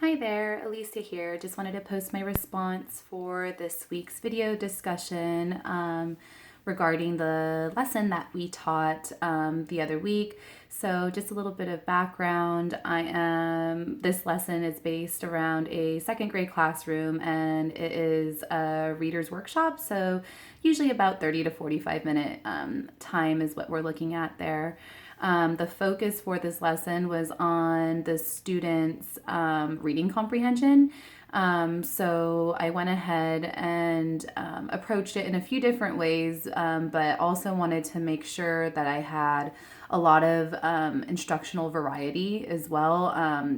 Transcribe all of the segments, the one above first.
Hi there, Alicia here. Just wanted to post my response for this week's video discussion regarding the lesson that we taught the other week. So just a little bit of background. This lesson is based around a second grade classroom and it is a reader's workshop. So usually about 30 to 45 minute time is what we're looking at there. The focus for this lesson was on the students' reading comprehension. So I went ahead and approached it in a few different ways, but also wanted to make sure that I had a lot of instructional variety as well,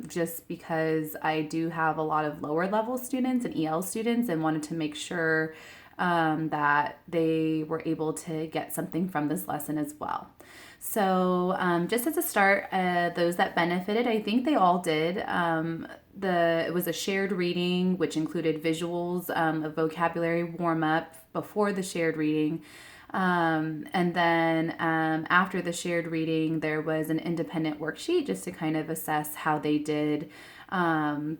just because I do have a lot of lower level students and EL students and wanted to make sure that they were able to get something from this lesson as well. So just as a start, those that benefited, I think they all did. It was a shared reading, which included visuals, a vocabulary warm up before the shared reading. And then after the shared reading, there was an independent worksheet just to kind of assess how they did and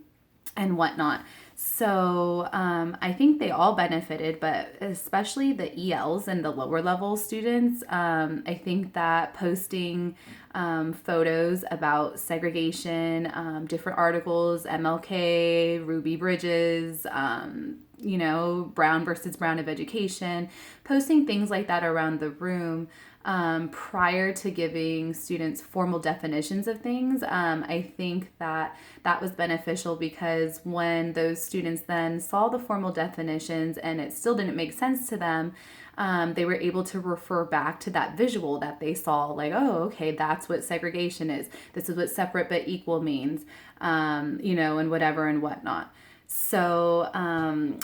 whatnot. So I think they all benefited, but especially the ELs and the lower level students. I think that posting photos about segregation, different articles, MLK, Ruby Bridges, Brown versus Brown of Education, posting things like that around the room prior to giving students formal definitions of things. I think that was beneficial because when those students then saw the formal definitions and it still didn't make sense to them, they were able to refer back to that visual that they saw, like, oh, okay, that's what segregation is. This is what separate but equal means, and whatever and whatnot. So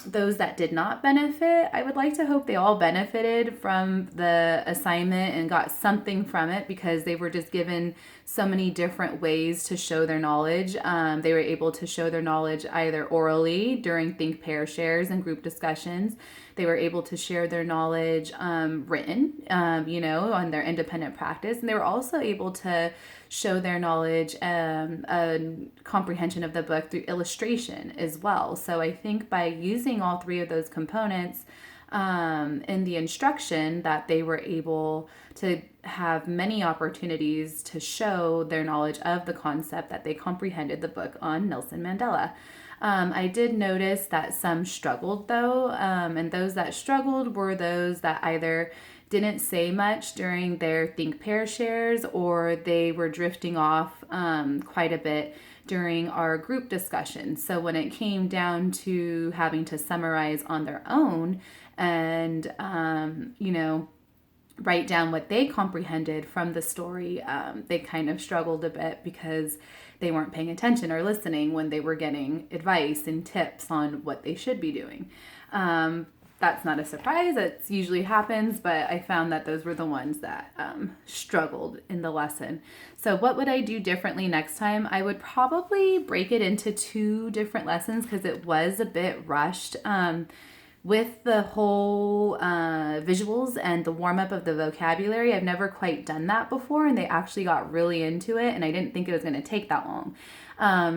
those that did not benefit, I would like to hope they all benefited from the assignment and got something from it because they were just given so many different ways to show their knowledge. They were able to show their knowledge either orally during Think Pair shares and group discussions. They were able to share their knowledge written, on their independent practice. And they were also able to show their knowledge and comprehension of the book through illustration as well. So I think by using all three of those components in the instruction, that they were able to have many opportunities to show their knowledge of the concept that they comprehended the book on Nelson Mandela. I did notice that some struggled though, and those that struggled were those that either didn't say much during their Think Pair shares or they were drifting off quite a bit during our group discussion. So when it came down to having to summarize on their own and, write down what they comprehended from the story, they kind of struggled a bit because they weren't paying attention or listening when they were getting advice and tips on what they should be doing. That's not a surprise. It usually happens, but I found that those were the ones that struggled in the lesson. So what would I do differently next time? I would probably break it into two different lessons because it was a bit rushed. With the whole visuals and the warm-up of the vocabulary, I've never quite done that before, and they actually got really into it, and I didn't think it was going to take that long.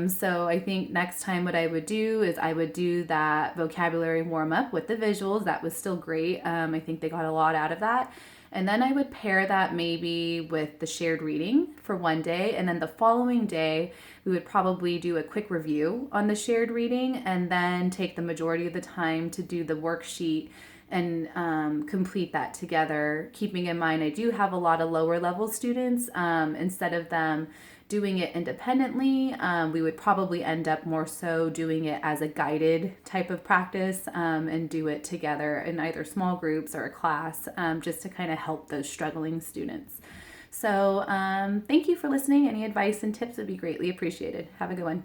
So I think next time what I would do is I would do that vocabulary warm-up with the visuals. That was still great. I think they got a lot out of that. And then I would pair that maybe with the shared reading for one day. And then the following day, we would probably do a quick review on the shared reading and then take the majority of the time to do the worksheet and complete that together. Keeping in mind, I do have a lot of lower level students. Instead of them doing it independently, we would probably end up more so doing it as a guided type of practice and do it together in either small groups or a class, just to kind of help those struggling students. So thank you for listening. Any advice and tips would be greatly appreciated. Have a good one.